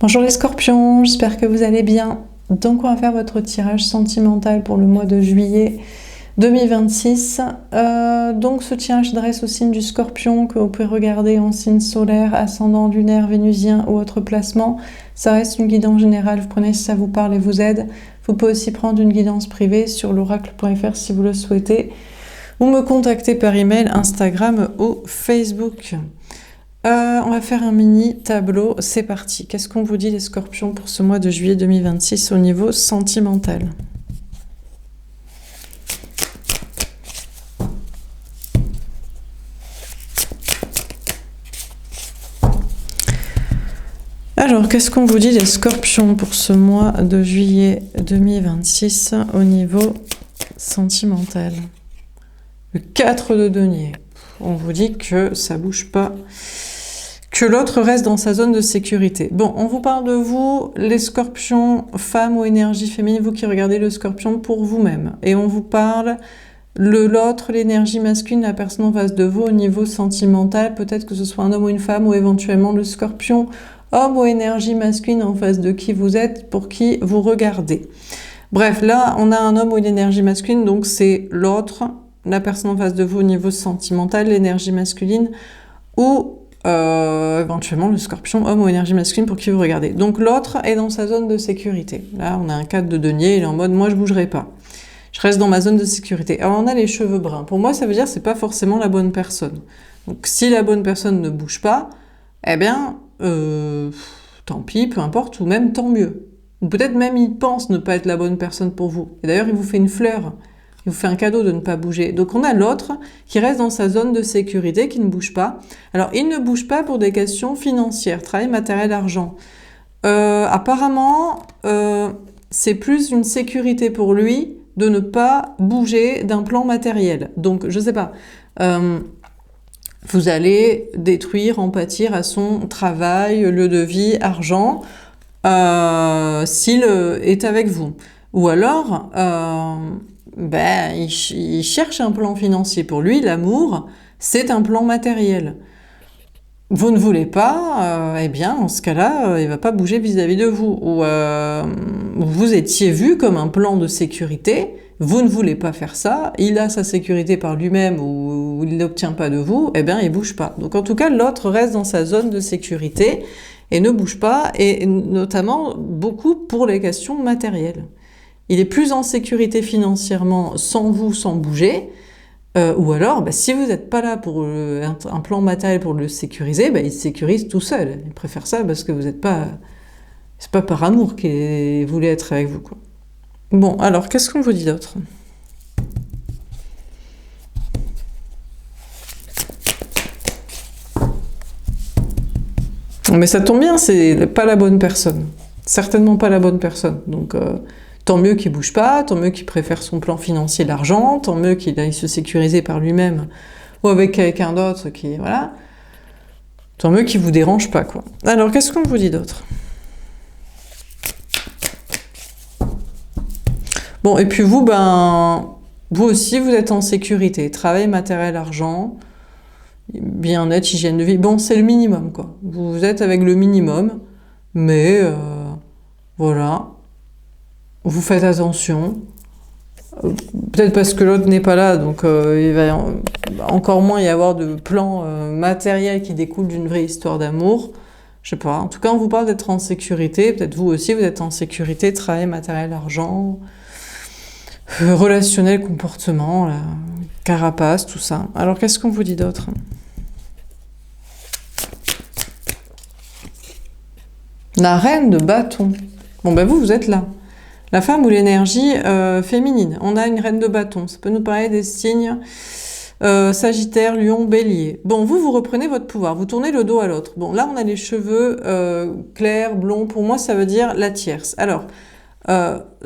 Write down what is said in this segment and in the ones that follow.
Bonjour les scorpions, j'espère que vous allez bien. Donc on va faire votre tirage sentimental pour le mois de juillet 2026. Donc ce tirage s'adresse au signe du scorpion que vous pouvez regarder en signe solaire, ascendant, lunaire, vénusien ou autre placement. Ça reste une guidance générale, vous prenez si ça vous parle et vous aide. Vous pouvez aussi prendre une guidance privée sur l'oracle.fr si vous le souhaitez. Ou me contacter par email, Instagram ou Facebook. On va faire un mini tableau, c'est parti. Qu'est-ce qu'on vous dit les scorpions pour ce mois de juillet 2026 au niveau sentimental? Alors, qu'est-ce qu'on vous dit les scorpions pour ce mois de juillet 2026 au niveau sentimental? Le 4 de denier. On vous dit que ça bouge pas, que l'autre reste dans sa zone de sécurité. Bon, on vous parle de vous, les scorpions, femmes ou énergie féminine, vous qui regardez le scorpion pour vous-même. Et on vous parle l'autre, l'énergie masculine, la personne en face de vous au niveau sentimental, peut-être que ce soit un homme ou une femme, ou éventuellement le scorpion, homme ou énergie masculine en face de qui vous êtes, pour qui vous regardez. Bref, là, on a un homme ou une énergie masculine, donc c'est l'autre, la personne en face de vous au niveau sentimental, l'énergie masculine, ou éventuellement le scorpion, homme ou énergie masculine pour qui vous regardez. Donc l'autre est dans sa zone de sécurité. Là, on a un 4 de denier, il est en mode « moi, je bougerai pas. Je reste dans ma zone de sécurité ». Alors on a les cheveux bruns. Pour moi, ça veut dire que c'est pas forcément la bonne personne. Donc si la bonne personne ne bouge pas, eh bien, tant pis, peu importe, ou même tant mieux. Ou peut-être même il pense ne pas être la bonne personne pour vous. Et d'ailleurs, il vous fait une fleur. Il vous fait un cadeau de ne pas bouger. Donc on a l'autre qui reste dans sa zone de sécurité, qui ne bouge pas. Alors il ne bouge pas pour des questions financières, travail, matériel, argent. Apparemment, c'est plus une sécurité pour lui de ne pas bouger d'un plan matériel. Donc je sais pas, vous allez détruire, en pâtir à son travail, lieu de vie, argent, s'il est avec vous. Ou alors... il cherche un plan financier. Pour lui, l'amour, c'est un plan matériel. Vous ne voulez pas, eh bien, en ce cas-là, il va pas bouger vis-à-vis de vous. Ou vous étiez vu comme un plan de sécurité, vous ne voulez pas faire ça, il a sa sécurité par lui-même ou il n'obtient pas de vous, eh bien, il bouge pas. Donc, en tout cas, l'autre reste dans sa zone de sécurité et ne bouge pas, et notamment beaucoup pour les questions matérielles. Il est plus en sécurité financièrement sans vous, sans bouger, ou alors, si vous n'êtes pas là pour un plan matériel pour le sécuriser, il se sécurise tout seul. Il préfère ça parce que vous n'êtes pas... C'est pas par amour qu'il voulait être avec vous, quoi. Bon, alors, qu'est-ce qu'on vous dit d'autre? Mais ça tombe bien, c'est pas la bonne personne. Certainement pas la bonne personne. Donc... tant mieux qu'il bouge pas, tant mieux qu'il préfère son plan financier, l'argent, tant mieux qu'il aille se sécuriser par lui-même ou avec quelqu'un d'autre qui, voilà. Tant mieux qu'il vous dérange pas, quoi. Alors, qu'est-ce qu'on vous dit d'autre? Bon, et puis vous, vous aussi, vous êtes en sécurité. Travail, matériel, argent, bien-être, hygiène de vie. Bon, c'est le minimum, quoi. Vous êtes avec le minimum, mais voilà. Vous faites attention, peut-être parce que l'autre n'est pas là, donc il va encore moins y avoir de plans matériels qui découlent d'une vraie histoire d'amour. Je sais pas, en tout cas on vous parle d'être en sécurité, peut-être vous aussi vous êtes en sécurité, travail, matériel, argent, relationnel, comportement, là, carapace, tout ça. Alors qu'est-ce qu'on vous dit d'autre? La reine de bâton. Bon vous êtes là. La femme ou l'énergie féminine. On a une reine de bâton. Ça peut nous parler des signes Sagittaire, Lion, Bélier. Bon, vous reprenez votre pouvoir. Vous tournez le dos à l'autre. Bon, là, on a les cheveux clairs, blonds. Pour moi, ça veut dire la tierce. Alors,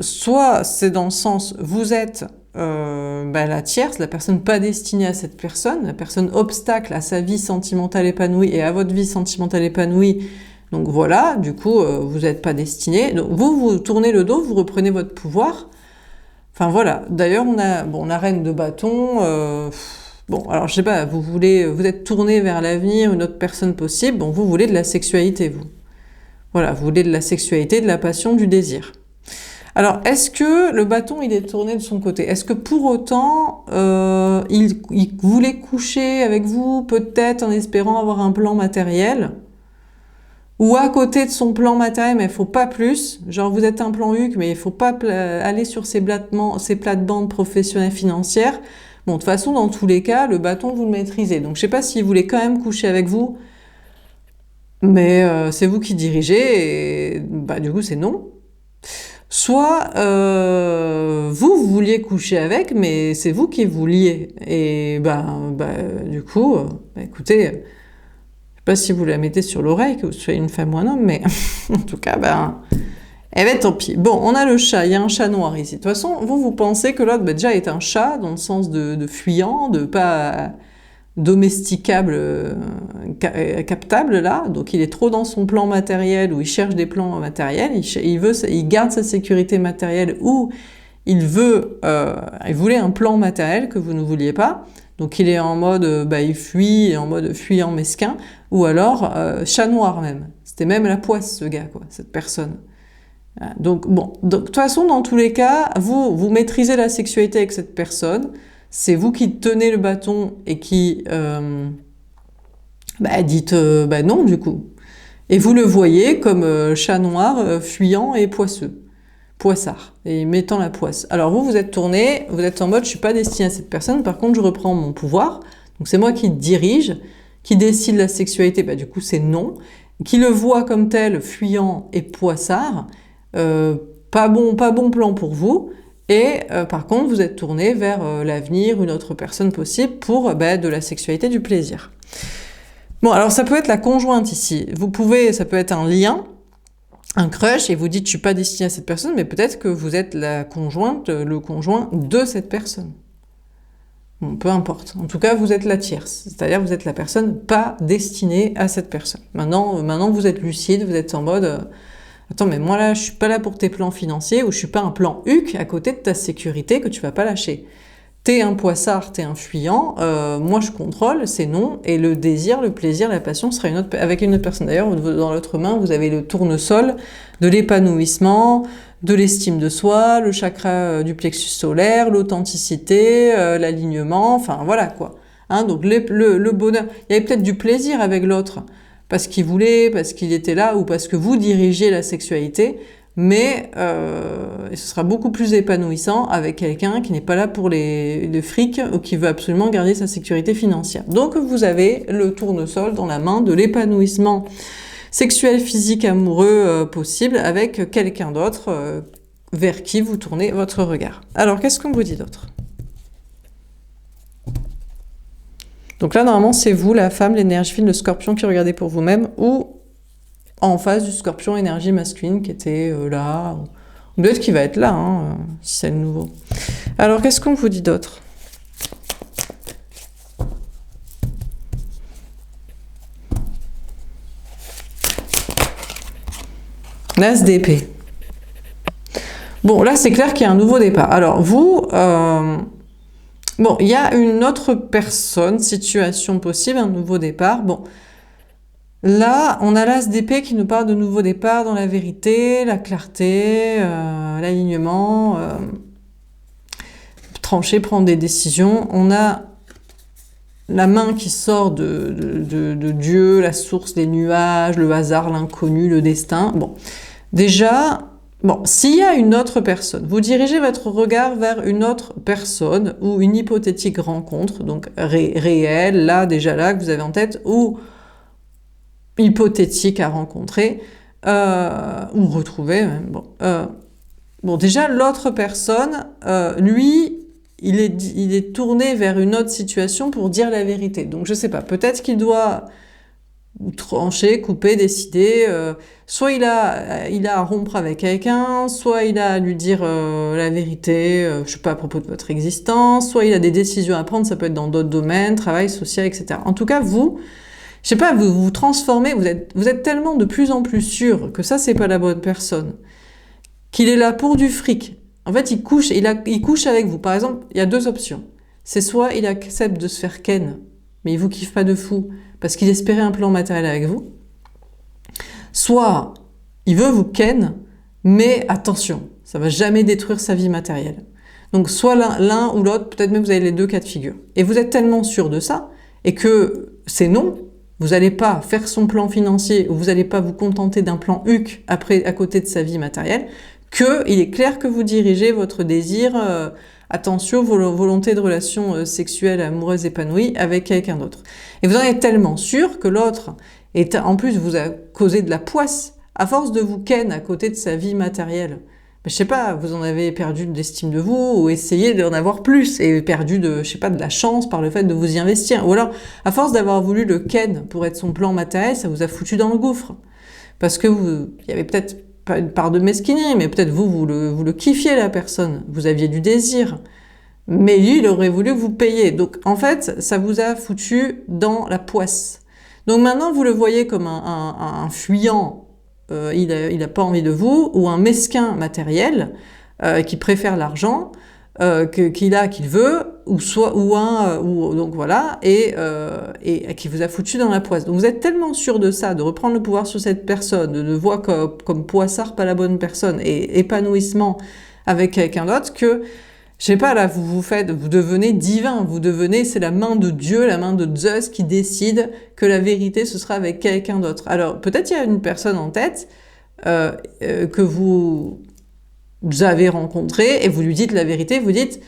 soit c'est dans le sens, vous êtes la tierce, la personne pas destinée à cette personne, la personne obstacle à sa vie sentimentale épanouie et à votre vie sentimentale épanouie. Donc voilà, du coup, vous n'êtes pas destiné. Donc vous tournez le dos, vous reprenez votre pouvoir. Enfin voilà. D'ailleurs, on a la reine de bâton. Alors je sais pas, vous êtes tourné vers l'avenir, une autre personne possible. Bon, vous voulez de la sexualité, vous. Voilà, vous voulez de la sexualité, de la passion, du désir. Alors, est-ce que le bâton, il est tourné de son côté? Est-ce que pour autant, il voulait coucher avec vous, peut-être en espérant avoir un plan matériel? Ou à côté de son plan matériel, mais il faut pas plus. Genre, vous êtes un plan HUC, mais il faut pas aller sur ces plates-bandes professionnelles financières. Bon, de toute façon, dans tous les cas, le bâton, vous le maîtrisez. Donc, je sais pas s'il voulait quand même coucher avec vous, mais c'est vous qui dirigez, et bah, du coup, c'est non. Soit vous vouliez coucher avec, mais c'est vous qui vouliez. Et du coup, écoutez, je sais pas si vous la mettez sur l'oreille, que vous soyez une femme ou un homme, mais en tout cas, eh ben tant pis. Bon, on a le chat, il y a un chat noir ici. De toute façon, vous pensez que l'autre déjà est un chat, dans le sens de fuyant, de pas domesticable, captable là, donc il est trop dans son plan matériel où il cherche des plans matériels, il garde sa sécurité matérielle ou il voulait un plan matériel que vous ne vouliez pas, donc il est en mode, il fuit, en mode fuyant mesquin, ou alors chat noir même, c'était même la poisse ce gars quoi, cette personne. Donc bon, de toute façon dans tous les cas, vous maîtrisez la sexualité avec cette personne. C'est vous qui tenez le bâton et qui dites non du coup. Et vous le voyez comme chat noir fuyant et poissard, et mettant la poisse. Alors vous êtes tourné, vous êtes en mode je suis pas destiné à cette personne, par contre je reprends mon pouvoir, donc c'est moi qui dirige, qui décide la sexualité, du coup c'est non, qui le voit comme tel fuyant et poissard, pas bon plan pour vous. Et par contre, vous êtes tourné vers l'avenir, une autre personne possible pour de la sexualité, du plaisir. Bon, alors ça peut être la conjointe ici. Ça peut être un lien, un crush, et vous dites je suis pas destiné à cette personne, mais peut-être que vous êtes la conjointe, le conjoint de cette personne. Bon, peu importe. En tout cas, vous êtes la tierce, c'est-à-dire vous êtes la personne pas destinée à cette personne. Maintenant vous êtes lucide, vous êtes en mode attends, mais moi là, je suis pas là pour tes plans financiers, ou je suis pas un plan HUC à côté de ta sécurité que tu vas pas lâcher. T'es un poissard, t'es un fuyant, moi je contrôle, c'est non, et le désir, le plaisir, la passion sera avec une autre personne. D'ailleurs, dans l'autre main, vous avez le tournesol de l'épanouissement, de l'estime de soi, le chakra du plexus solaire, l'authenticité, l'alignement, enfin voilà quoi. Donc le bonheur, il y avait peut-être du plaisir avec l'autre, parce qu'il voulait, parce qu'il était là, ou parce que vous dirigez la sexualité, mais ce sera beaucoup plus épanouissant avec quelqu'un qui n'est pas là pour le fric ou qui veut absolument garder sa sécurité financière. Donc vous avez le tournesol dans la main de l'épanouissement sexuel, physique, amoureux possible avec quelqu'un d'autre vers qui vous tournez votre regard. Alors qu'est-ce qu'on vous dit d'autre ? Donc là, normalement, c'est vous, la femme, l'énergie fine, le scorpion qui regardez pour vous-même, ou en face du scorpion, énergie masculine qui était là, ou peut-être qui va être là, si c'est le nouveau. Alors, qu'est-ce qu'on vous dit d'autre ? L'as d'épée. Bon, là, c'est clair qu'il y a un nouveau départ. Alors, vous... Bon, il y a une autre personne, situation possible, un nouveau départ. Bon, là, on a l'as d'épée qui nous parle de nouveau départ dans la vérité, la clarté, l'alignement, trancher, prendre des décisions. On a la main qui sort de Dieu, la source, les nuages, le hasard, l'inconnu, le destin. Bon, déjà... Bon, s'il y a une autre personne, vous dirigez votre regard vers une autre personne ou une hypothétique rencontre, donc réelle, là, déjà là, que vous avez en tête, ou hypothétique à rencontrer, ou retrouver, même, bon, déjà, l'autre personne, lui, il est tourné vers une autre situation pour dire la vérité. Donc, je sais pas, peut-être qu'il doit... trancher, couper, décider, soit il a à rompre avec quelqu'un, soit il a à lui dire la vérité, je sais pas, à propos de votre existence, soit il a des décisions à prendre, ça peut être dans d'autres domaines, travail, social, etc. En tout cas, vous, je sais pas, vous vous transformez, vous êtes tellement de plus en plus sûr que ça, c'est pas la bonne personne, qu'il est là pour du fric. En fait, il couche avec vous. Par exemple, il y a deux options. C'est soit il accepte de se faire ken, mais il vous kiffe pas de fou, parce qu'il espérait un plan matériel avec vous, soit il veut vous ken, mais attention, ça va jamais détruire sa vie matérielle. Donc soit l'un ou l'autre, peut-être même vous avez les deux cas de figure. Et vous êtes tellement sûr de ça, et que c'est non, vous n'allez pas faire son plan financier, ou vous n'allez pas vous contenter d'un plan HUC après, à côté de sa vie matérielle, qu'il est clair que vous dirigez votre désir, attention, volonté de relation sexuelle, amoureuse épanouie avec quelqu'un d'autre. Et vous en êtes tellement sûr que l'autre, en plus, vous a causé de la poisse, à force de vous ken à côté de sa vie matérielle. Je sais pas, vous en avez perdu de l'estime de vous, ou essayé d'en avoir plus, et perdu de, je sais pas, de la chance par le fait de vous y investir. Ou alors, à force d'avoir voulu le ken pour être son plan matériel, ça vous a foutu dans le gouffre. Parce que il y avait peut-être pas une part de mesquinerie, mais peut-être vous le kiffiez la personne. Vous aviez du désir. Mais lui, il aurait voulu vous payer. Donc, en fait, ça vous a foutu dans la poisse. Donc maintenant, vous le voyez comme un fuyant, il a pas envie de vous, ou un mesquin matériel qui préfère l'argent qu'il veut, donc voilà, et qui vous a foutu dans la poisse. Donc vous êtes tellement sûr de ça, de reprendre le pouvoir sur cette personne, de le voir comme poissard, pas la bonne personne, et épanouissement avec quelqu'un d'autre, que je sais pas, là, vous devenez divin, c'est la main de Dieu, la main de Zeus qui décide que la vérité, ce sera avec quelqu'un d'autre. Alors, peut-être il y a une personne en tête que vous avez rencontrée et vous lui dites la vérité, vous dites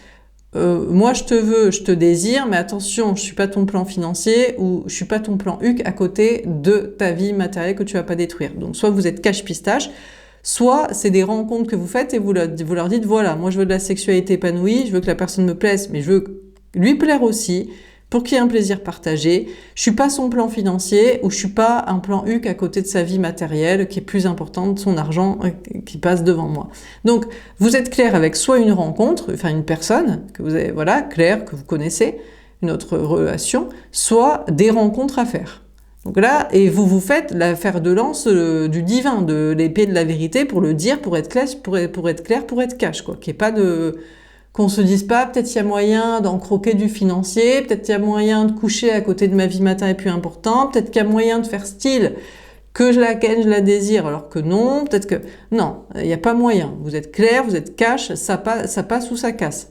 moi je te veux, je te désire, mais attention, je suis pas ton plan financier ou je suis pas ton plan HUC à côté de ta vie matérielle que tu vas pas détruire. Donc, soit vous êtes cache-pistache, soit c'est des rencontres que vous faites et vous leur dites, voilà, moi je veux de la sexualité épanouie, je veux que la personne me plaise, mais je veux lui plaire aussi, pour qu'il y ait un plaisir partagé. Je suis pas son plan financier, ou je suis pas un plan HUC à côté de sa vie matérielle, qui est plus importante, son argent qui passe devant moi. Donc, vous êtes clair avec soit une rencontre, enfin une personne, que vous avez, voilà, claire, que vous connaissez, une autre relation, soit des rencontres à faire. Donc là, et vous faites l'affaire de lance du divin, de l'épée de la vérité, pour le dire, pour être clair, pour être cash, quoi. Qu'il n'y ait pas qu'on se dise pas, peut-être il y a moyen d'en croquer du financier, peut-être il y a moyen de coucher à côté de ma vie matérielle plus importante, peut-être qu'il y a moyen de faire style que je la ken, je la désire, alors que non, peut-être que... Non, il n'y a pas moyen. Vous êtes clair, vous êtes cash, ça passe ou ça casse.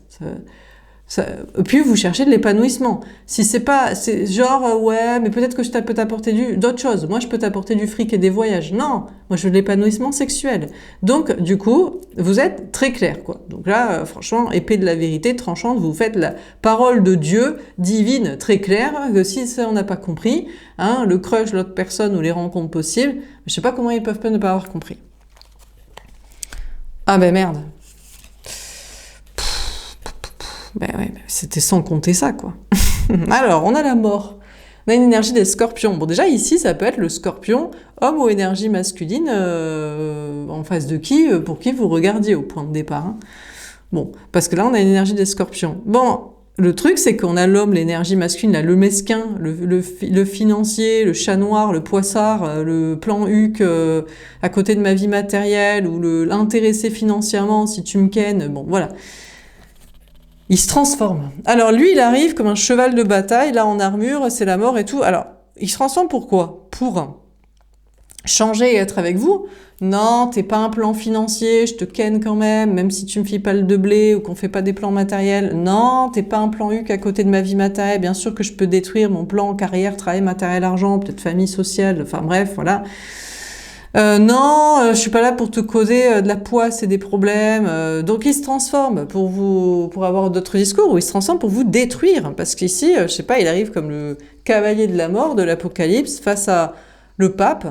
Puis vous cherchez de l'épanouissement. Si c'est pas, c'est genre ouais, mais peut-être que je peux t'apporter d'autres choses. Moi, je peux t'apporter du fric et des voyages. Non, moi je veux de l'épanouissement sexuel. Donc du coup, vous êtes très clair, quoi. Donc là, franchement, épée de la vérité tranchante, vous faites la parole de Dieu divine très claire. Que si ça on n'a pas compris, hein, le crush, l'autre personne ou les rencontres possibles, je sais pas comment ils peuvent pas ne pas avoir compris. Ah ben merde. Ben ouais, c'était sans compter ça, quoi. Alors, on a la mort. On a une énergie des scorpions. Bon, déjà, ici, ça peut être le scorpion, homme ou énergie masculine, en face de qui, pour qui vous regardiez au point de départ. Hein. Bon, parce que là, on a une énergie des scorpions. Bon, le truc, c'est qu'on a l'homme, l'énergie masculine, là, le mesquin, le financier, le chat noir, le poissard, le plan HUC à côté de ma vie matérielle, ou l'intéressé financièrement si tu me kennes. Bon, voilà. Il se transforme. Alors lui, il arrive comme un cheval de bataille, là en armure, c'est la mort et tout. Alors, il se transforme pourquoi? Pour changer et être avec vous? Non, t'es pas un plan financier, je te ken quand même si tu me files pas le de blé ou qu'on fait pas des plans matériels. Non, t'es pas un plan HUC à côté de ma vie matérielle. Bien sûr que je peux détruire mon plan carrière, travail, matériel, argent, peut-être famille sociale, enfin bref, voilà. Non, je suis pas là pour te causer de la poisse et des problèmes. Donc il se transforme pour avoir d'autres discours, ou il se transforme pour vous détruire. Parce qu'ici, je sais pas, il arrive comme le cavalier de la mort de l'Apocalypse face à le pape,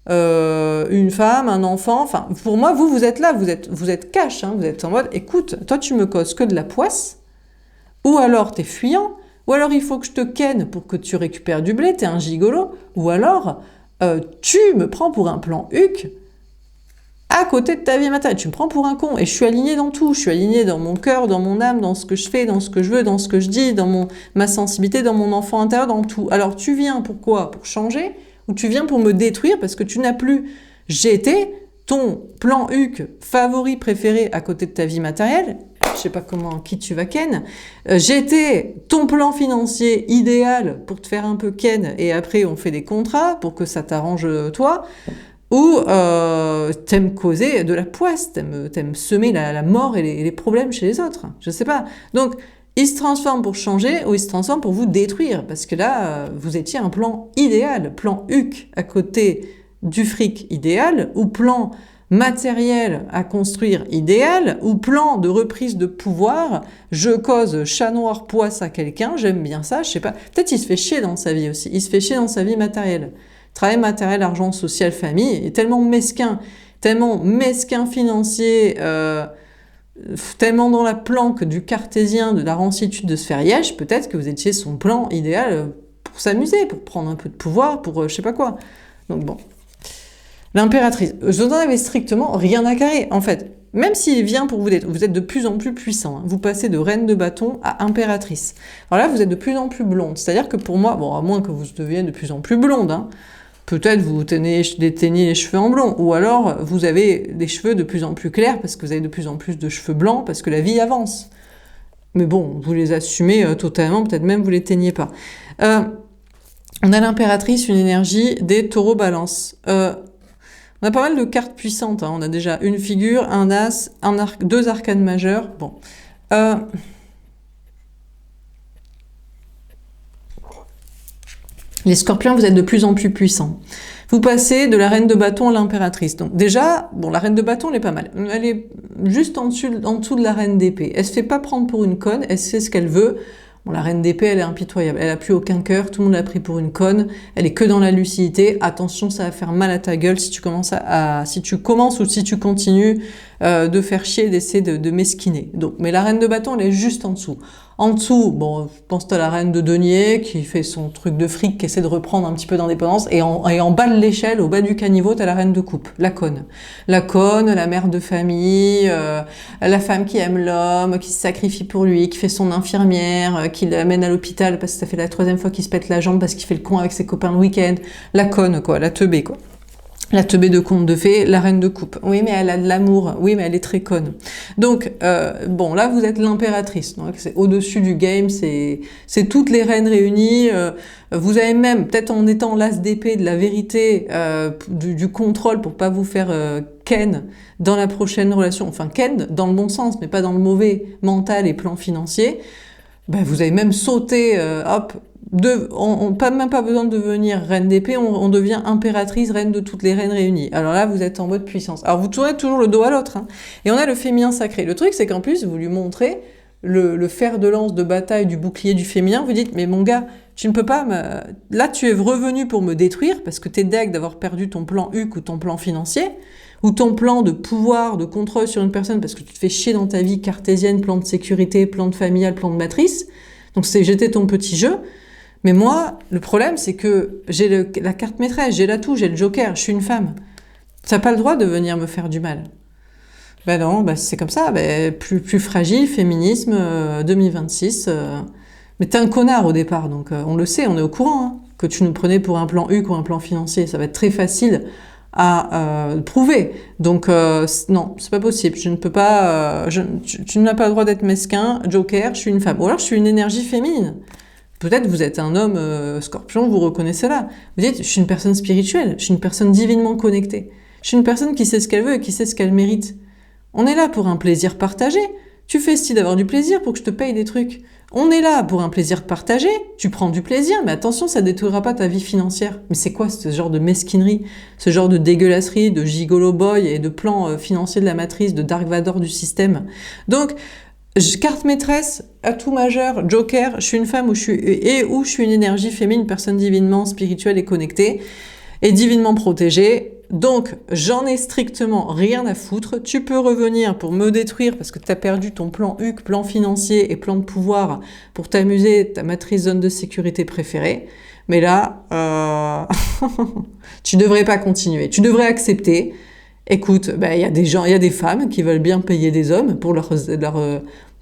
une femme, un enfant. Enfin, pour moi, vous êtes là, vous êtes cash, hein, vous êtes en mode, écoute, toi tu me causes que de la poisse, ou alors t'es fuyant, ou alors il faut que je te ken pour que tu récupères du blé, t'es un gigolo, ou alors tu me prends pour un plan HUC à côté de ta vie matérielle, tu me prends pour un con, et je suis alignée dans tout, je suis alignée dans mon cœur, dans mon âme, dans ce que je fais, dans ce que je veux, dans ce que je dis, dans ma sensibilité, dans mon enfant intérieur, dans tout. Alors tu viens pourquoi? Pour changer, ou tu viens pour me détruire parce que tu n'as plus, j'ai été ton plan HUC favori préféré à côté de ta vie matérielle, je sais pas qui tu vas ken, j'ai ton plan financier idéal pour te faire un peu ken, et après on fait des contrats pour que ça t'arrange toi, ou t'aimes causer de la poisse, t'aimes semer la mort et les problèmes chez les autres. Je sais pas. Donc, il se transforme pour changer ou il se transforme pour vous détruire. Parce que là, vous étiez un plan idéal, plan HUC à côté du fric idéal, ou plan matériel à construire idéal, ou plan de reprise de pouvoir, je cause chat noir poisse à quelqu'un, j'aime bien ça, je sais pas. Peut-être il se fait chier dans sa vie aussi, il se fait chier dans sa vie matérielle. Travail matériel, argent, social, famille, est tellement mesquin financier, tellement dans la planque du cartésien, de la rancitude de se faire yesh, peut-être que vous étiez son plan idéal pour s'amuser, pour prendre un peu de pouvoir, pour je sais pas quoi. Donc bon. L'impératrice, vous n'en avez strictement rien à carrer, en fait. Même s'il vient pour vous êtes de plus en plus puissant. Hein. Vous passez de reine de bâton à impératrice. Alors là, vous êtes de plus en plus blonde. C'est-à-dire que pour moi, bon, à moins que vous deveniez de plus en plus blonde, hein, peut-être vous teignez les cheveux en blond, ou alors vous avez des cheveux de plus en plus clairs parce que vous avez de plus en plus de cheveux blancs parce que la vie avance. Mais bon, vous les assumez totalement, peut-être même vous les teignez pas. On a l'impératrice, une énergie des taureaux balance. On a pas mal de cartes puissantes. Hein. On a déjà une figure, un as, deux arcanes majeures. Bon. Les scorpions, vous êtes de plus en plus puissants. Vous passez de la reine de bâton à l'impératrice. Donc déjà, bon, la reine de bâton, elle est pas mal. Elle est juste en dessous de la reine d'épée. Elle se fait pas prendre pour une conne, elle sait ce qu'elle veut. Bon, la reine d'épée, elle est impitoyable. Elle a plus aucun cœur, tout le monde l'a pris pour une conne. Elle est que dans la lucidité. Attention, ça va faire mal à ta gueule si tu commences si tu commences ou si tu continues de faire chier, d'essayer de mesquiner. Donc, mais la reine de bâton, elle est juste en dessous. En dessous, bon, je pense que t'as la reine de denier qui fait son truc de fric, qui essaie de reprendre un petit peu d'indépendance. Et en bas de l'échelle, au bas du caniveau, t'as la reine de coupe, la conne. La conne, la mère de famille, la femme qui aime l'homme, qui se sacrifie pour lui, qui fait son infirmière, qui l'amène à l'hôpital parce que ça fait la 3e fois qu'il se pète la jambe parce qu'il fait le con avec ses copains le week-end. La conne, quoi, la teubée, quoi. La teubée de conte de fées, la reine de coupe. Oui, mais elle a de l'amour. Oui, mais elle est très conne. Donc, bon, là, vous êtes l'impératrice. Donc, c'est au-dessus du game. C'est toutes les reines réunies. Vous avez même, peut-être en étant l'as d'épée de la vérité, du contrôle pour pas vous faire ken dans la prochaine relation. Enfin, ken dans le bon sens, mais pas dans le mauvais mental et plan financier. Ben, vous avez même sauté, hop, même pas besoin de devenir reine d'épée, on devient impératrice, reine de toutes les reines réunies. Alors là, vous êtes en mode puissance. Alors vous tournez toujours le dos à l'autre. Hein. Et on a le féminin sacré. Le truc, c'est qu'en plus, vous lui montrez le fer de lance de bataille du bouclier du féminin. Vous dites, mais mon gars, tu ne peux pas Là, tu es revenu pour me détruire parce que t'es deg d'avoir perdu ton plan HUC ou ton plan financier ou ton plan de pouvoir, de contrôle sur une personne parce que tu te fais chier dans ta vie cartésienne, plan de sécurité, plan de familial, plan de matrice. Donc c'est jeter ton petit jeu. Mais moi, le problème, c'est que j'ai la carte maîtresse, j'ai l'atout, j'ai le joker, je suis une femme. T'as pas le droit de venir me faire du mal. Ben non, c'est comme ça, plus fragile, féminisme, 2026. Mais t'es un connard au départ, donc on le sait, on est au courant, hein, que tu nous prenais pour un plan HUC ou un plan financier. Ça va être très facile à prouver. Donc non, c'est pas possible. Je ne peux pas. Tu n'as pas le droit d'être mesquin, joker, je suis une femme. Ou alors je suis une énergie féminine. Peut-être vous êtes un homme scorpion, vous reconnaissez là. Vous dites, je suis une personne spirituelle, je suis une personne divinement connectée. Je suis une personne qui sait ce qu'elle veut et qui sait ce qu'elle mérite. On est là pour un plaisir partagé. Tu fais style d'avoir du plaisir pour que je te paye des trucs. On est là pour un plaisir partagé. Tu prends du plaisir, mais attention, ça détruira pas ta vie financière. Mais c'est quoi ce genre de mesquinerie, ce genre de dégueulasserie, de gigolo boy et de plan financier de la matrice, de Dark Vador du système. Donc, carte maîtresse, atout majeur, joker, je suis une femme ou je suis une énergie féminine, une personne divinement spirituelle et connectée, et divinement protégée. Donc, j'en ai strictement rien à foutre. Tu peux revenir pour me détruire parce que tu as perdu ton plan HUC, plan financier et plan de pouvoir pour t'amuser, ta matrice zone de sécurité préférée. Mais là, tu devrais pas continuer. Tu devrais accepter. Écoute, y a des gens, il y a des femmes qui veulent bien payer des hommes pour leur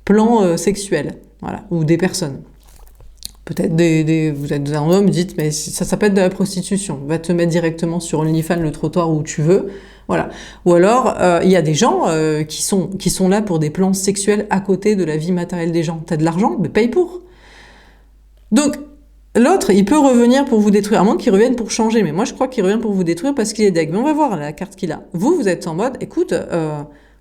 plan sexuel, voilà, ou des personnes. Peut-être vous êtes un homme, dites, mais ça s'appelle de la prostitution. Va te mettre directement sur OnlyFans, le trottoir où tu veux, voilà. Ou alors, il y a des gens qui sont là pour des plans sexuels à côté de la vie matérielle des gens. T'as de l'argent, mais paye pour. Donc, L'autre, il peut revenir pour vous détruire, à moins qu'il revienne pour changer. Mais moi, je crois qu'il revient pour vous détruire parce qu'il est deg. Mais on va voir la carte qu'il a. Vous êtes en mode, écoute,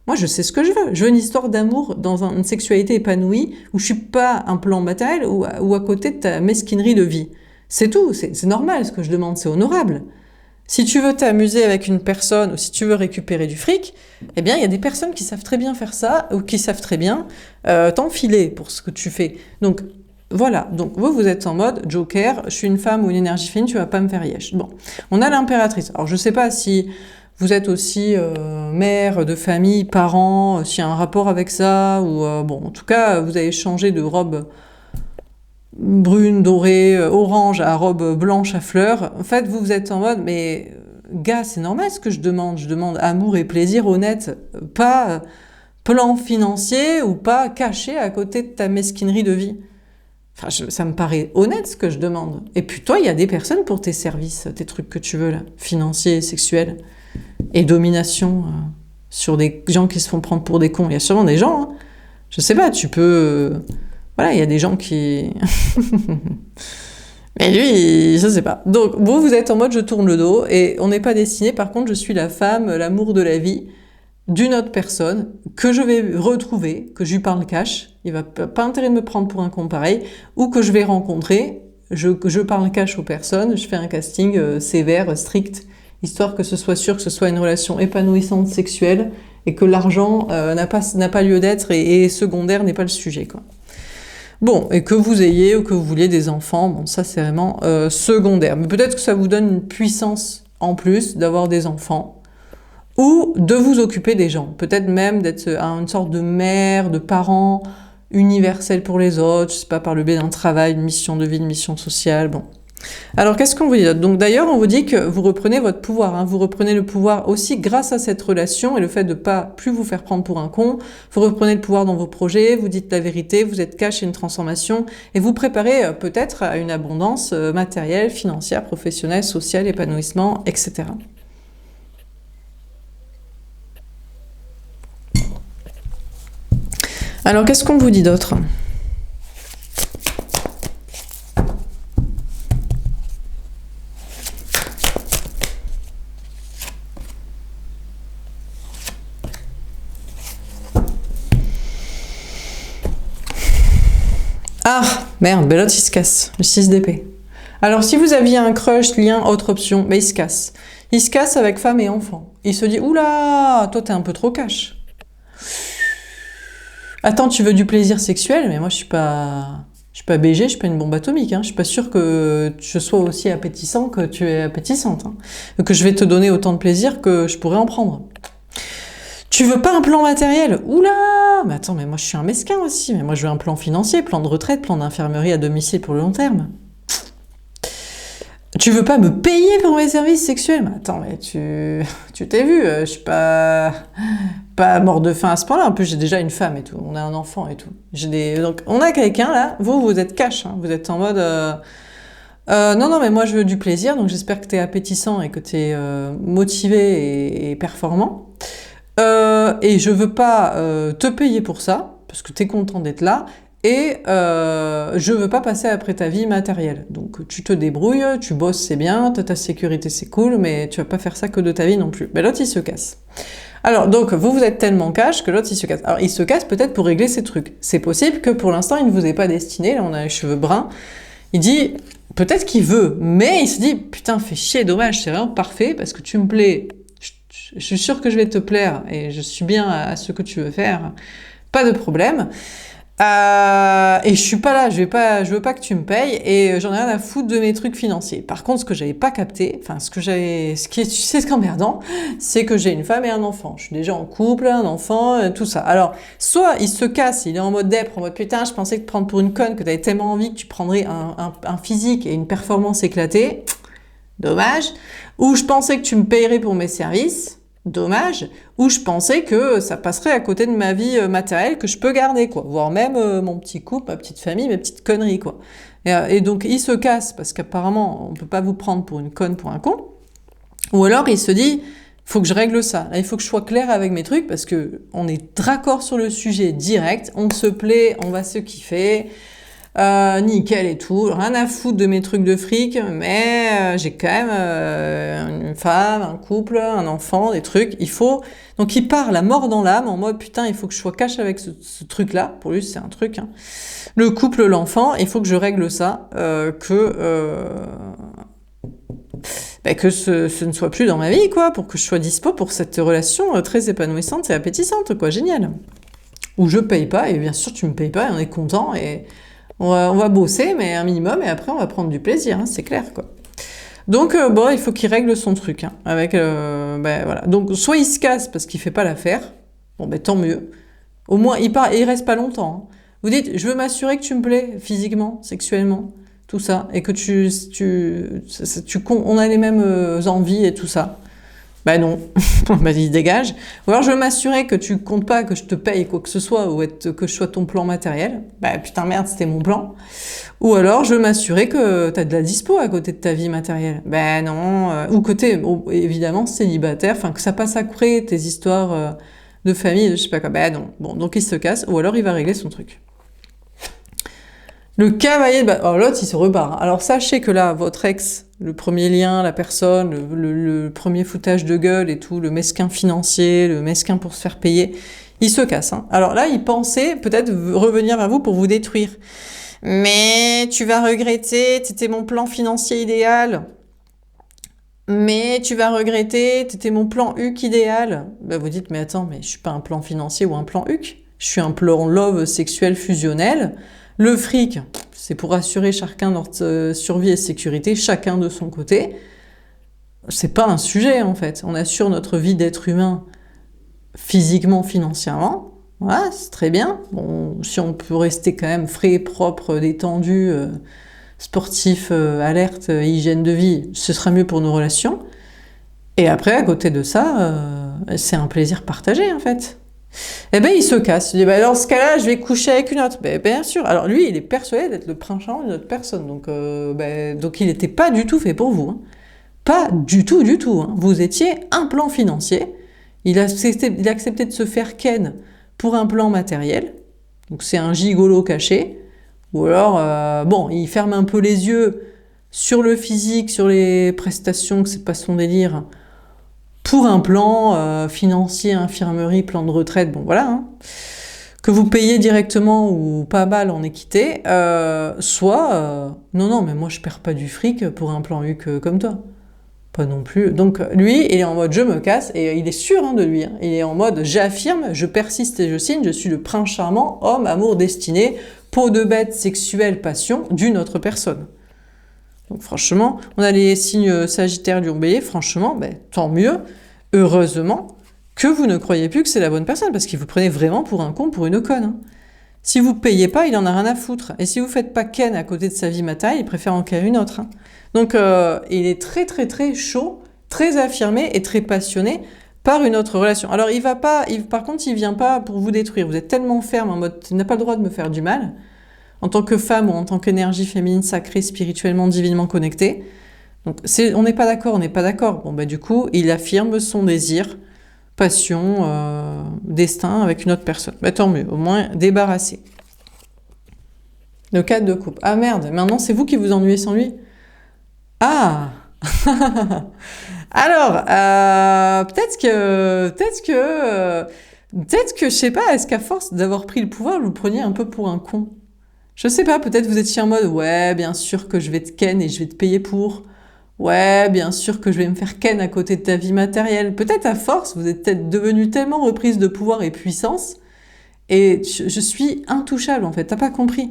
moi, je sais ce que je veux. Je veux une histoire d'amour dans une sexualité épanouie où je suis pas un plan matériel ou à côté de ta mesquinerie de vie. C'est tout. C'est normal ce que je demande. C'est honorable. Si tu veux t'amuser avec une personne ou si tu veux récupérer du fric, eh bien, il y a des personnes qui savent très bien faire ça ou qui savent très bien t'enfiler pour ce que tu fais. Donc, voilà, donc vous êtes en mode Joker, je suis une femme ou une énergie féminine, tu vas pas me faire yesh. Bon, on a l'impératrice. Alors je sais pas si vous êtes aussi mère de famille, parent, s'il y a un rapport avec ça, ou bon, en tout cas, vous avez changé de robe brune, dorée, orange à robe blanche à fleurs. En fait, vous êtes en mode, mais gars, c'est normal ce que je demande. Je demande amour et plaisir honnête, pas plan financier ou pas caché à côté de ta mesquinerie de vie. Enfin, ça me paraît honnête ce que je demande. Et puis toi, il y a des personnes pour tes services, tes trucs que tu veux là, financiers, sexuels, et domination sur des gens qui se font prendre pour des cons. Il y a sûrement des gens, hein. Je sais pas, tu peux... voilà, il y a des gens qui... Mais lui, je sais pas. Donc, vous êtes en mode je tourne le dos, et on n'est pas destiné. Par contre, je suis la femme, l'amour de la vie, d'une autre personne que je vais retrouver, que je lui parle cash, il va pas intérêt de me prendre pour un con pareil, ou que je vais rencontrer, je parle cash aux personnes, je fais un casting sévère, strict, histoire que ce soit sûr que ce soit une relation épanouissante sexuelle et que l'argent n'a pas lieu d'être et secondaire n'est pas le sujet, quoi. Bon, et que vous ayez ou que vous vouliez des enfants, bon ça c'est vraiment secondaire, mais peut-être que ça vous donne une puissance en plus d'avoir des enfants, ou de vous occuper des gens, peut-être même d'être une sorte de mère, de parent universel pour les autres, je sais pas, par le biais d'un travail, une mission de vie, une mission sociale, bon. Alors qu'est-ce qu'on vous dit d'autre? Donc d'ailleurs, on vous dit que vous reprenez votre pouvoir, hein. Vous reprenez le pouvoir aussi grâce à cette relation et le fait de pas plus vous faire prendre pour un con, vous reprenez le pouvoir dans vos projets, vous dites la vérité, vous êtes cash à une transformation et vous préparez peut-être à une abondance matérielle, financière, professionnelle, sociale, épanouissement, etc. Alors, qu'est-ce qu'on vous dit d'autre? Ah, merde, l'autre il se casse, le 6 d'épée. Alors, si vous aviez un crush, lien, autre option, mais il se casse. Il se casse avec femme et enfant. Il se dit, oula, toi t'es un peu trop cash. Attends, tu veux du plaisir sexuel? Mais moi, je suis pas BG, je suis pas une bombe atomique, hein. Je suis pas sûre que je sois aussi appétissant que tu es appétissante, hein. Que je vais te donner autant de plaisir que je pourrais en prendre. Tu veux pas un plan matériel? Oula! Mais attends, mais moi, je suis un mesquin aussi. Mais moi, je veux un plan financier, plan de retraite, plan d'infirmerie à domicile pour le long terme. Tu veux pas me payer pour mes services sexuels? Mais attends, mais tu t'es vu, je suis pas mort de faim à ce point-là. En plus, j'ai déjà une femme et tout. On a un enfant et tout. Donc, on a quelqu'un là. Vous êtes cash, hein. Vous êtes en mode... non, mais moi, je veux du plaisir. Donc, j'espère que t'es appétissant et que t'es motivé et performant. Et je veux pas te payer pour ça, parce que t'es content d'être là. Et je veux pas passer après ta vie matérielle. Donc tu te débrouilles, tu bosses, c'est bien, t'as ta sécurité, c'est cool, mais tu vas pas faire ça que de ta vie non plus. Mais l'autre, il se casse. Alors, donc, vous êtes tellement cash que l'autre, il se casse. Alors, il se casse peut-être pour régler ces trucs. C'est possible que pour l'instant, il ne vous ait pas destiné. Là, on a les cheveux bruns. Il dit, peut-être qu'il veut, mais il se dit, putain, fais chier, dommage, c'est vraiment parfait parce que tu me plais. Je suis sûre que je vais te plaire et je suis bien à ce que tu veux faire. Pas de problème. Et je suis pas là, je veux pas que tu me payes et j'en ai rien à foutre de mes trucs financiers. Par contre, ce que j'avais pas capté, enfin, ce qui est emmerdant, c'est que j'ai une femme et un enfant. Je suis déjà en couple, un enfant, tout ça. Alors, soit il se casse, il est en mode dèpre, en mode putain, je pensais te prendre pour une conne, que t'avais tellement envie que tu prendrais un physique et une performance éclatée. Dommage. Ou je pensais que tu me payerais pour mes services. Dommage, ou je pensais que ça passerait à côté de ma vie matérielle que je peux garder, quoi, voire même mon petit couple, ma petite famille, mes petites conneries, quoi. Et donc il se casse parce qu'apparemment on peut pas vous prendre pour une conne, pour un con, ou alors il se dit faut que je règle ça, là il faut que je sois clair avec mes trucs parce que on est raccord sur le sujet direct, on se plaît, on va se kiffer. nickel et tout, rien à foutre de mes trucs de fric, mais j'ai quand même une femme, un couple, un enfant, des trucs, il faut... Donc il part la mort dans l'âme, en mode putain, il faut que je sois cash avec ce truc-là, pour lui c'est un truc, hein. Le couple, l'enfant, il faut que je règle ça, que ce ne soit plus dans ma vie, quoi, pour que je sois dispo pour cette relation très épanouissante et appétissante, quoi, génial. Ou je paye pas, et bien sûr tu me payes pas, et on est content, et on va bosser, mais un minimum, et après on va prendre du plaisir, hein, c'est clair, quoi. Donc, bon, il faut qu'il règle son truc, hein, avec, voilà. Donc, soit il se casse parce qu'il fait pas l'affaire, bon, tant mieux. Au moins, il reste pas longtemps, hein. Vous dites, je veux m'assurer que tu me plais, physiquement, sexuellement, tout ça, et que on a les mêmes envies et tout ça. Bah non, il dégage. Ou alors je veux m'assurer que tu comptes pas que je te paye quoi que ce soit ou que je sois ton plan matériel. Bah putain merde, c'était mon plan. Ou alors je veux m'assurer que t'as de la dispo à côté de ta vie matérielle. Bah non, ou que t'es évidemment célibataire, enfin que ça passe après tes histoires de famille, je sais pas quoi. Bah non, bon, donc il se casse, ou alors il va régler son truc. Le cavalier de bâton. Oh, l'autre, il se rebarre. Alors, sachez que là, votre ex, le premier lien, la personne, le premier foutage de gueule et tout, le mesquin financier, le mesquin pour se faire payer, il se casse, hein. Alors là, il pensait peut-être revenir vers vous pour vous détruire. Mais tu vas regretter, t'étais mon plan financier idéal. Mais tu vas regretter, t'étais mon plan HUC idéal. Bah, vous dites, mais attends, mais je suis pas un plan financier ou un plan HUC. Je suis un plan love sexuel fusionnel. Le fric, c'est pour assurer chacun notre survie et sécurité, chacun de son côté. C'est pas un sujet, en fait. On assure notre vie d'être humain physiquement, financièrement. Voilà, c'est très bien. Bon, si on peut rester quand même frais, propre, détendu, sportif, alerte, hygiène de vie, ce sera mieux pour nos relations. Et après, à côté de ça, c'est un plaisir partagé, en fait. Eh ben, il se casse. Il dit, bah, dans ce cas-là, je vais coucher avec une autre. Ben, bien sûr. Alors, lui, il est persuadé d'être le prince charmant d'une autre personne. Donc, donc il n'était pas du tout fait pour vous, hein. Pas du tout, du tout, hein. Vous étiez un plan financier. Il a accepté de se faire ken pour un plan matériel. Donc, c'est un gigolo caché. Ou alors, bon, il ferme un peu les yeux sur le physique, sur les prestations, que c'est pas son délire, pour un plan financier, infirmerie, plan de retraite, bon voilà, hein, que vous payez directement ou pas mal en équité, non, mais moi je perds pas du fric pour un plan HUC comme toi. Pas non plus. Donc lui, il est en mode je me casse, et il est sûr, hein, de lui, hein. Il est en mode j'affirme, je persiste et je signe, je suis le prince charmant, homme, amour, destiné, peau de bête, sexuelle, passion d'une autre personne. Donc franchement, on a les signes Sagittaire, Lion, Bélier, franchement, tant mieux, heureusement, que vous ne croyez plus que c'est la bonne personne, parce qu'il vous prenait vraiment pour un con, pour une conne, hein. Si vous payez pas, il en a rien à foutre. Et si vous faites pas ken à côté de sa vie matérielle, il préfère en créer une autre, hein. Donc il est très très très chaud, très affirmé et très passionné par une autre relation. Alors par contre, il vient pas pour vous détruire. Vous êtes tellement ferme en mode, tu n'as pas le droit de me faire du mal, en tant que femme ou en tant qu'énergie féminine sacrée, spirituellement, divinement connectée. Donc on n'est pas d'accord, on n'est pas d'accord. Bon, du coup, il affirme son désir, passion, destin avec une autre personne. Tant mieux, au moins débarrassé. Le 4 de coupe. Ah merde, maintenant c'est vous qui vous ennuyez sans lui. Ah. Alors, peut-être que, je sais pas, est-ce qu'à force d'avoir pris le pouvoir, vous le preniez un peu pour un con? Je sais pas, peut-être vous étiez en mode, ouais, bien sûr que je vais te ken et je vais te payer pour. Ouais, bien sûr que je vais me faire ken à côté de ta vie matérielle. Peut-être à force, vous êtes peut-être devenu tellement reprise de pouvoir et puissance, et je suis intouchable en fait, t'as pas compris.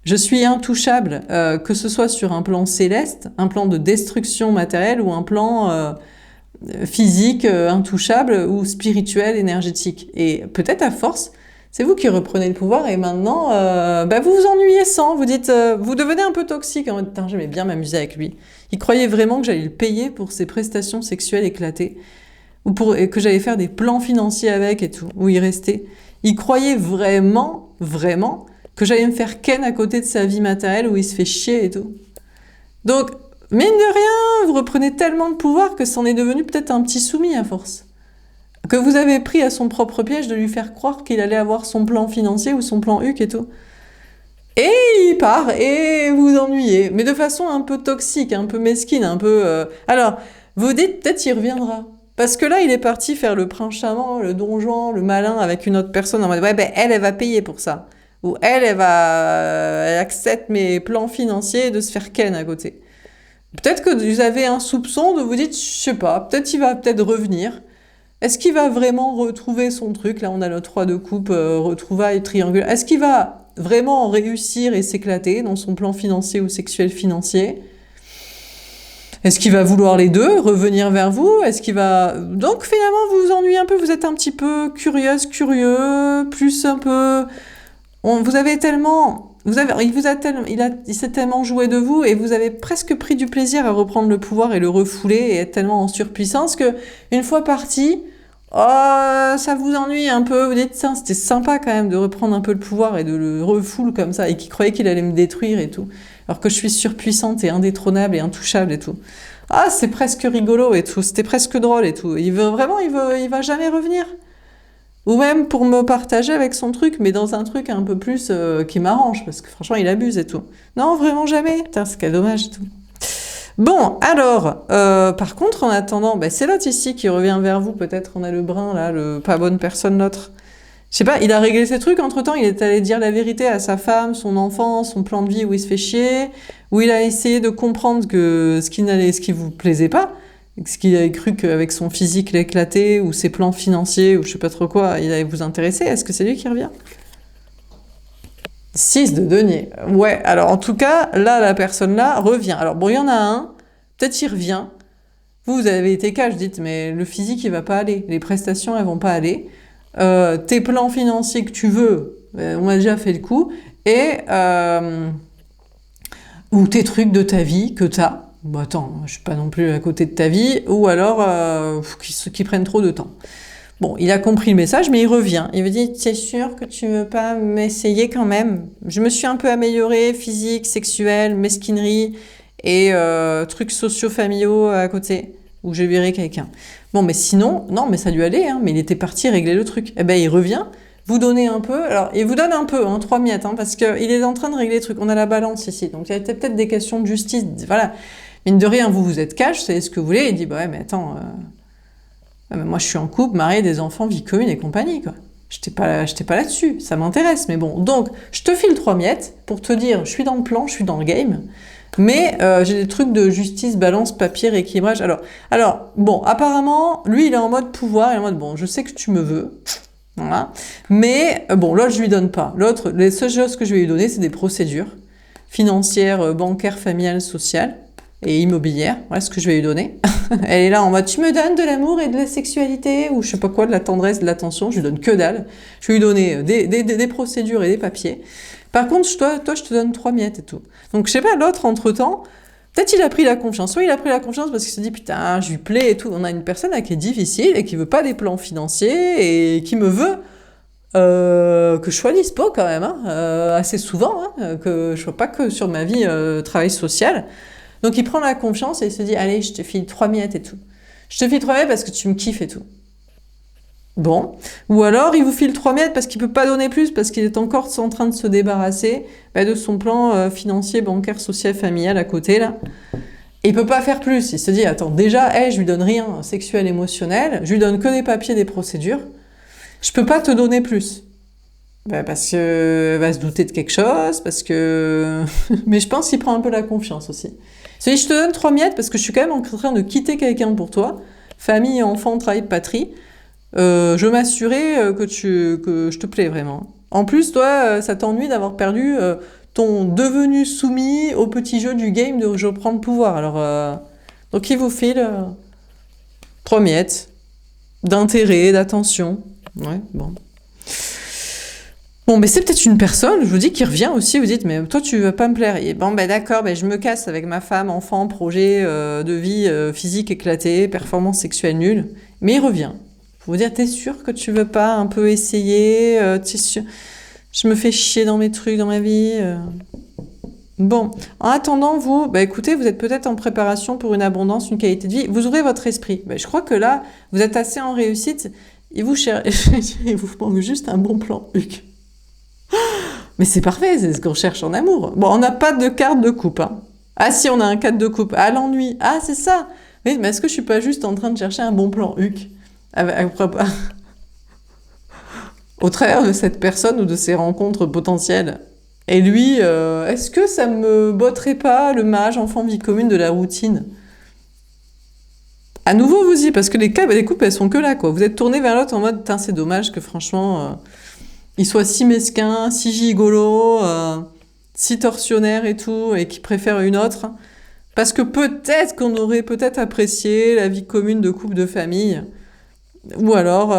Je suis intouchable, que ce soit sur un plan céleste, un plan de destruction matérielle ou un plan physique, intouchable ou spirituel, énergétique. Et peut-être à force, c'est vous qui reprenez le pouvoir et maintenant, vous vous ennuyez sans, vous dites, vous devenez un peu toxique, en mode, j'aimais bien m'amuser avec lui. Il croyait vraiment que j'allais le payer pour ses prestations sexuelles éclatées, ou que j'allais faire des plans financiers avec et tout, où il restait. Il croyait vraiment, vraiment, que j'allais me faire ken à côté de sa vie matérielle où il se fait chier et tout. Donc, mine de rien, vous reprenez tellement de pouvoir que c'en est devenu peut-être un petit soumis à force. Que vous avez pris à son propre piège de lui faire croire qu'il allait avoir son plan financier ou son plan HUC et tout. Et il part et vous vous ennuyez. Mais de façon un peu toxique, un peu mesquine, un peu... Alors, vous dites peut-être il reviendra. Parce que là, il est parti faire le prince charmant, le donjon, le malin avec une autre personne en mode ouais, ben elle va payer pour ça. Ou elle accepte mes plans financiers de se faire ken à côté. Peut-être que vous avez un soupçon de vous dites, je sais pas, peut-être il va peut-être revenir. Est-ce qu'il va vraiment retrouver son truc? Là, on a le 3 de coupe, retrouvailles, triangulaire. Est-ce qu'il va vraiment réussir et s'éclater dans son plan financier ou sexuel financier? Est-ce qu'il va vouloir les deux, revenir vers vous? Est-ce qu'il va... Donc finalement, vous vous ennuyez un peu, vous êtes un petit peu curieuse, curieux, plus un peu... Vous avez tellement... il s'est tellement joué de vous et vous avez presque pris du plaisir à reprendre le pouvoir et le refouler et être tellement en surpuissance que une fois parti, oh, ça vous ennuie un peu. Vous dites, tiens, c'était sympa quand même de reprendre un peu le pouvoir et de le refouler comme ça et qui croyait qu'il allait me détruire et tout. Alors que je suis surpuissante et indétrônable et intouchable et tout. Ah, c'est presque rigolo et tout. C'était presque drôle et tout. Il va jamais revenir. Ou même pour me partager avec son truc, mais dans un truc un peu plus qui m'arrange, parce que franchement, il abuse et tout. Non, vraiment jamais. Putain, c'est quel dommage et tout. Bon, alors, par contre, en attendant, bah, c'est l'autre ici qui revient vers vous, peut-être. On a le brun, là, le pas bonne personne, l'autre. Je sais pas, il a réglé ses trucs, entre-temps, il est allé dire la vérité à sa femme, son enfant, son plan de vie où il se fait chier, où il a essayé de comprendre que ce qui vous plaisait pas, ce qu'il avait cru qu'avec son physique l'éclater, ou ses plans financiers, ou je sais pas trop quoi, il allait vous intéresser. Est-ce que c'est lui qui revient? 6 de denier. Ouais, alors en tout cas, là, la personne là revient. Alors bon, il y en a un, peut-être il revient. Vous avez été cash, dites, mais le physique, il va pas aller. Les prestations, elles vont pas aller. Tes plans financiers que tu veux, on a déjà fait le coup. Et... ou tes trucs de ta vie que t'as. Bon, attends, je suis pas non plus à côté de ta vie. Ou alors, qui prennent trop de temps. Bon, il a compris le message, mais il revient. Il me dit, t'es sûr que tu veux pas m'essayer quand même? Je me suis un peu améliorée, physique, sexuelle, mesquinerie et trucs socio-familiaux à côté, où je verrai quelqu'un. Bon, mais sinon, non, mais ça lui allait, hein, mais il était parti régler le truc. Eh ben, il revient, vous donnez un peu, alors, il vous donne un peu, 3 miettes, parce qu'il est en train de régler le truc. On a la balance ici, donc il y a peut-être des questions de justice, voilà. Mine de rien, vous êtes cash, c'est ce que vous voulez, il dit, bah ouais, mais attends... moi, je suis en couple, mariée, des enfants, vie commune et compagnie, quoi. J'étais pas là-dessus, ça m'intéresse, mais bon. Donc, je te file 3 miettes pour te dire, je suis dans le plan, je suis dans le game, mais j'ai des trucs de justice, balance, papier, rééquilibrage. Alors, bon, apparemment, lui, il est en mode pouvoir, il est en mode, bon, je sais que tu me veux, voilà, mais bon, l'autre, je lui donne pas. L'autre, les seules choses que je vais lui donner, c'est des procédures financières, bancaires, familiales, sociales et immobilières. Voilà ce que je vais lui donner. Elle est là en mode, tu me donnes de l'amour et de la sexualité, ou je sais pas quoi, de la tendresse, de l'attention, je lui donne que dalle. Je vais lui donner des procédures et des papiers. Par contre, toi, je te donne 3 miettes et tout. Donc, je sais pas, l'autre, entre-temps, peut-être il a pris la confiance. Soit il a pris la confiance parce qu'il se dit, putain, je lui plais et tout. On a une personne là qui est difficile et qui veut pas des plans financiers et qui me veut que je sois dispo quand même, assez souvent, que je sois pas que sur ma vie travail social. Donc il prend la confiance et il se dit, allez, je te file 3 miettes et tout. Je te file 3 miettes parce que tu me kiffes et tout. Bon. Ou alors il vous file 3 miettes parce qu'il peut pas donner plus, parce qu'il est encore en train de se débarrasser de son plan financier, bancaire, social, familial à côté, là. Et il peut pas faire plus. Il se dit, attends, déjà, je lui donne rien sexuel, émotionnel, je lui donne que des papiers, des procédures. Je peux pas te donner plus. Parce que va se douter de quelque chose, parce que... Mais je pense qu'il prend un peu la confiance aussi. C'est je te donne 3 miettes parce que je suis quand même en train de quitter quelqu'un pour toi. Famille, enfant, travail, patrie. Je m'assurais que je te plais vraiment. En plus, toi, ça t'ennuie d'avoir perdu ton devenu soumis au petit jeu du game de je prends le pouvoir. Alors, donc il vous file 3 miettes d'intérêt, d'attention. Ouais, bon. Bon, mais c'est peut-être une personne, je vous dis, qui revient aussi, vous dites, mais toi, tu vas pas me plaire. Et bon, d'accord, je me casse avec ma femme, enfant, projet de vie physique éclaté, performance sexuelle nulle. Mais il revient. Faut vous dire, t'es sûr que tu veux pas un peu essayer t'es sûr je me fais chier dans mes trucs, dans ma vie Bon, en attendant, vous, écoutez, vous êtes peut-être en préparation pour une abondance, une qualité de vie. Vous ouvrez votre esprit. Je crois que là, vous êtes assez en réussite. Il vous manque juste un bon plan, Hugues. Mais c'est parfait, c'est ce qu'on cherche en amour. Bon, on n'a pas de carte de coupe. Hein. Ah si, on a un 4 de coupe. Ah, l'ennui. Ah, c'est ça. Oui, mais est-ce que je suis pas juste en train de chercher un bon plan Huc au travers de cette personne ou de ses rencontres potentielles? Et lui, est-ce que ça me botterait pas le mage enfant vie commune de la routine? À nouveau, vous y, parce que les coupes, elles sont que là, quoi. Vous êtes tourné vers l'autre en mode, c'est dommage que franchement, il soit si mesquin, si gigolo, si tortionnaire et tout, et qu'il préfère une autre. Parce que peut-être qu'on aurait peut-être apprécié la vie commune de couple de famille. Ou alors,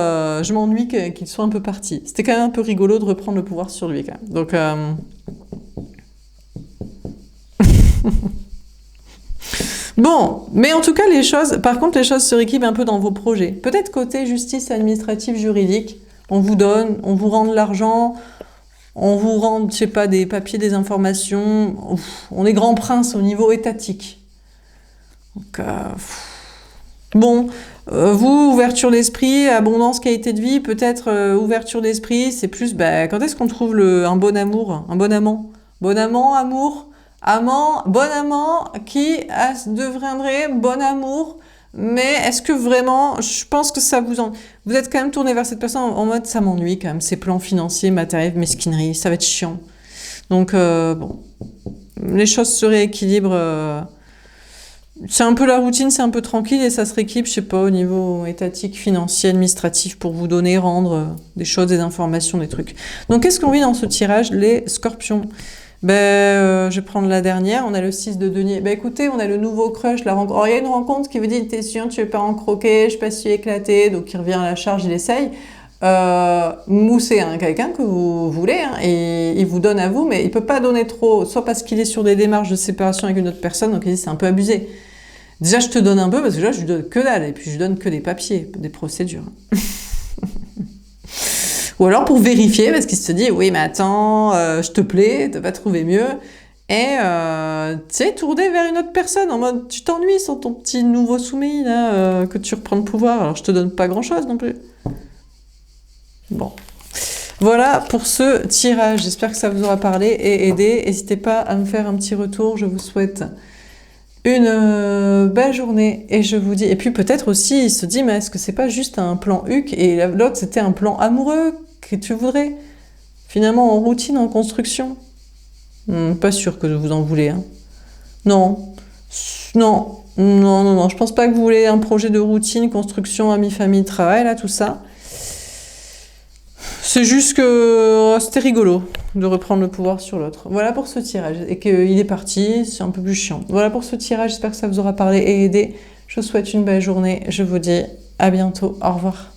je m'ennuie qu'il soit un peu parti. C'était quand même un peu rigolo de reprendre le pouvoir sur lui, quand même. Donc, bon, mais en tout cas, par contre, les choses se rééquilibrent un peu dans vos projets. Peut-être côté justice administrative juridique, on vous rend de l'argent, on vous rend, je sais pas, des papiers, des informations. On est grand prince au niveau étatique. Donc, bon, vous, ouverture d'esprit, abondance, qualité de vie, peut-être ouverture d'esprit, c'est plus, quand est-ce qu'on trouve un bon amour, un bon amant? Bon amant, amour, amant, bon amant, qui deviendrait bon amour, mais est-ce que vraiment, je pense que ça vous êtes quand même tourné vers cette personne en mode, ça m'ennuie quand même, ces plans financiers, matériels, mesquinerie, ça va être chiant. Donc, bon, les choses se rééquilibrent. C'est un peu la routine, c'est un peu tranquille et ça se rééquilibre, je sais pas, au niveau étatique, financier, administratif, pour vous donner, rendre des choses, des informations, des trucs. Donc, qu'est-ce qu'on vit dans ce tirage? Les scorpions. Je vais prendre la dernière, on a le 6 de denier. Écoutez, on a le nouveau crush, la rencontre. Il y a une rencontre qui vous dit, t'es sûr, tu veux pas en croquer, je suis pas si éclaté, donc il revient à la charge, il essaye. Mousser quelqu'un que vous voulez, et il vous donne à vous, mais il peut pas donner trop, soit parce qu'il est sur des démarches de séparation avec une autre personne, donc il dit c'est un peu abusé. Déjà, je te donne un peu, parce que là, je lui donne que dalle, et puis je lui donne que des papiers, des procédures. Ou alors pour vérifier, parce qu'il se dit, oui, mais attends, je te plais, t'as pas trouvé mieux. Et, tu sais, tourner vers une autre personne, en mode, tu t'ennuies sur ton petit nouveau soumis, là, que tu reprends le pouvoir, alors je te donne pas grand-chose non plus. Bon. Voilà pour ce tirage. J'espère que ça vous aura parlé et aidé. N'hésitez pas à me faire un petit retour. Je vous souhaite une belle journée et je vous dis, et puis peut-être aussi il se dit, mais est-ce que c'est pas juste un plan Huc et l'autre c'était un plan amoureux que tu voudrais finalement en routine, en construction? Pas sûr que vous en voulez, hein. Non, non, je pense pas que vous voulez un projet de routine, construction, amis, famille, travail, là, tout ça. C'est juste que c'était rigolo de reprendre le pouvoir sur l'autre. Voilà pour ce tirage. Et qu'il est parti, c'est un peu plus chiant. Voilà pour ce tirage, j'espère que ça vous aura parlé et aidé. Je vous souhaite une belle journée. Je vous dis à bientôt. Au revoir.